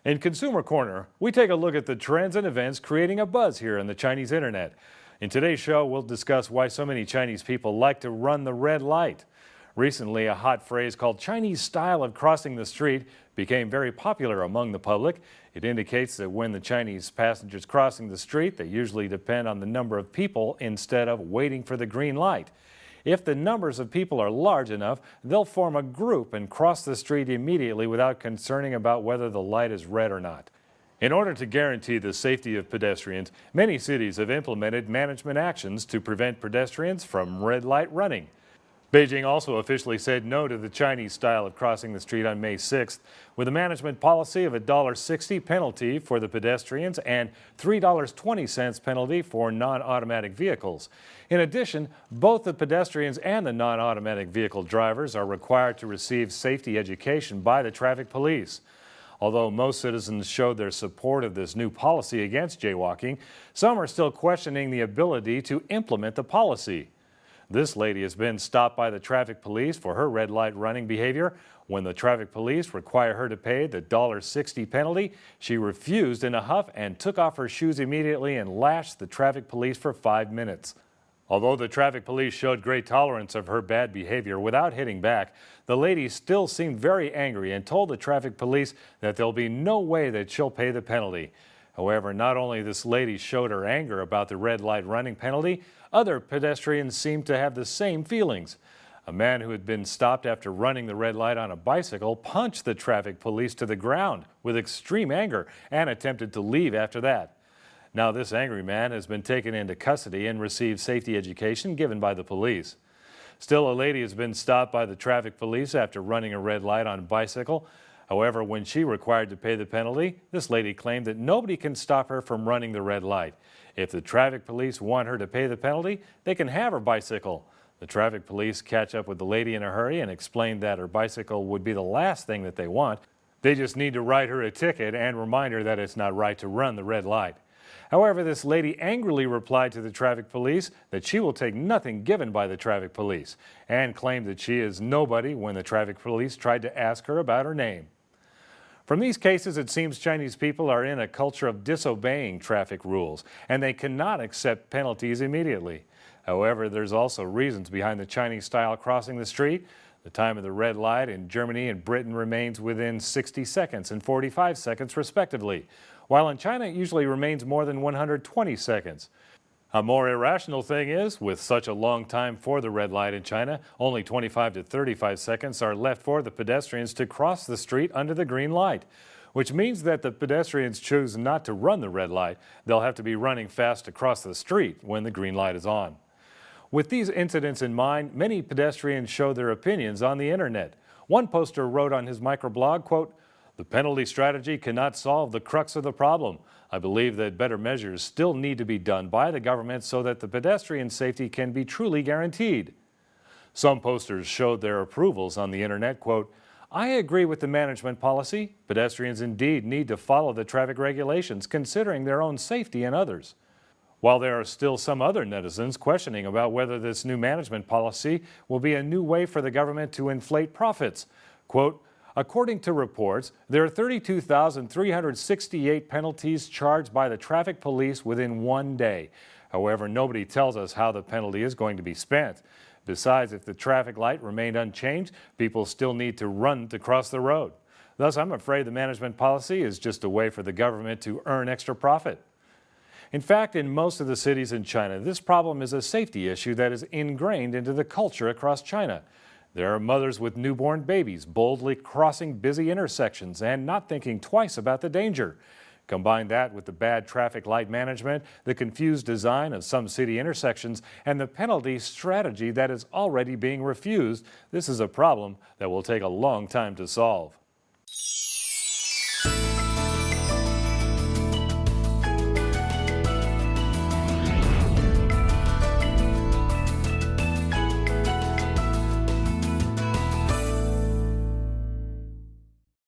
In Consumer Corner, we take a look at the trends and events creating a buzz here on the Chinese internet. In today's show, we'll discuss why so many Chinese people like to run the red light. Recently, a hot phrase called Chinese style of crossing the street became very popular among the public. It indicates that when the Chinese passengers crossing the street, they usually depend on the number of people instead of waiting for the green light. If the numbers of people are large enough, they'll form a group and cross the street immediately without concerning about whether the light is red or not. In order to guarantee the safety of pedestrians, many cities have implemented management actions to prevent pedestrians from red light running. Beijing also officially said no to the Chinese style of crossing the street on May 6th, with a management policy of a $1.60 penalty for the pedestrians and $3.20 penalty for non-automatic vehicles. In addition, both the pedestrians and the non-automatic vehicle drivers are required to receive safety education by the traffic police. Although most citizens showed their support of this new policy against jaywalking, some are still questioning the ability to implement the policy. This lady has been stopped by the traffic police for her red light running behavior. When the traffic police require her to pay the $1.60 penalty, she refused in a huff and took off her shoes immediately and lashed the traffic police for 5 minutes. Although the traffic police showed great tolerance of her bad behavior without hitting back, the lady still seemed very angry and told the traffic police that there'll be no way that she'll pay the penalty. However, not only this lady showed her anger about the red light running penalty, other pedestrians seemed to have the same feelings. A man who had been stopped after running the red light on a bicycle punched the traffic police to the ground with extreme anger and attempted to leave after that. Now this angry man has been taken into custody and received safety education given by the police. Still, a lady has been stopped by the traffic police after running a red light on a bicycle. However, when she required to pay the penalty, this lady claimed that nobody can stop her from running the red light. If the traffic police want her to pay the penalty, they can have her bicycle. The traffic police catch up with the lady in a hurry and explain that her bicycle would be the last thing that they want. They just need to write her a ticket and remind her that it's not right to run the red light. However, this lady angrily replied to the traffic police that she will take nothing given by the traffic police and claimed that she is nobody when the traffic police tried to ask her about her name. From these cases, it seems Chinese people are in a culture of disobeying traffic rules, and they cannot accept penalties immediately. However, there's also reasons behind the Chinese style crossing the street. The time of the red light in Germany and Britain remains within 60 seconds and 45 seconds respectively, while in China it usually remains more than 120 seconds. A more irrational thing is, with such a long time for the red light in China, only 25 to 35 seconds are left for the pedestrians to cross the street under the green light, which means that the pedestrians choose not to run the red light. They'll have to be running fast across the street when the green light is on. With these incidents in mind, many pedestrians show their opinions on the internet. One poster wrote on his microblog, quote, "The penalty strategy cannot solve the crux of the problem. I believe that better measures still need to be done by the government so that the pedestrian safety can be truly guaranteed." Some posters showed their approvals on the internet, quote, "I agree with the management policy. Pedestrians indeed need to follow the traffic regulations, considering their own safety and others." While there are still some other netizens questioning about whether this new management policy will be a new way for the government to inflate profits. Quote, "According to reports, there are 32,368 penalties charged by the traffic police within 1 day. However, nobody tells us how the penalty is going to be spent. Besides, if the traffic light remained unchanged, people still need to run to cross the road. Thus, I'm afraid the management policy is just a way for the government to earn extra profit." In fact, in most of the cities in China, this problem is a safety issue that is ingrained into the culture across China. There are mothers with newborn babies boldly crossing busy intersections and not thinking twice about the danger. Combine that with the bad traffic light management, the confused design of some city intersections, and the penalty strategy that is already being refused. This is a problem that will take a long time to solve.